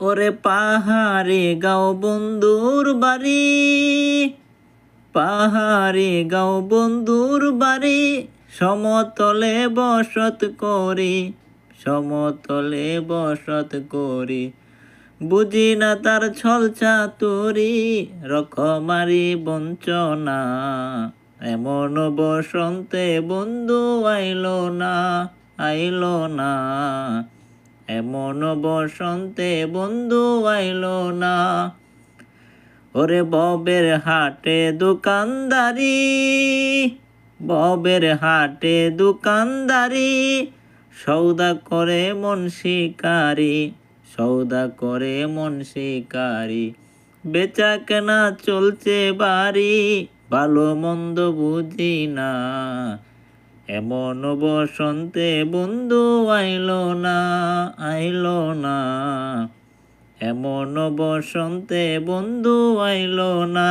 ওরে পাহাড়ে গাও বন্ধুর বাড়ি, পাহাড়ে গাও বন্ধুর বাড়ি, সমতলে বসত করি, সমতলে বসত করি। বুঝি না তার ছল চাতুরি, রকমারি বঞ্চনা। এমন বসন্তে বন্ধু আইলো না, আইলো না। এমন বসন্তে বন্ধু আইলো না। ওরে ববের হাটে দোকানদারি, ববের হাটে দোকানদারি, সৌদা করে মন শিকারি, সৌদা করে মন শিকারি। বেচা কেনা চলছে বাড়ি, ভালো মন্দ বুঝি না। এমন বসন্তে বন্ধু আইলো না, আইলো না। এমন বসন্তে বন্ধু আইলো না।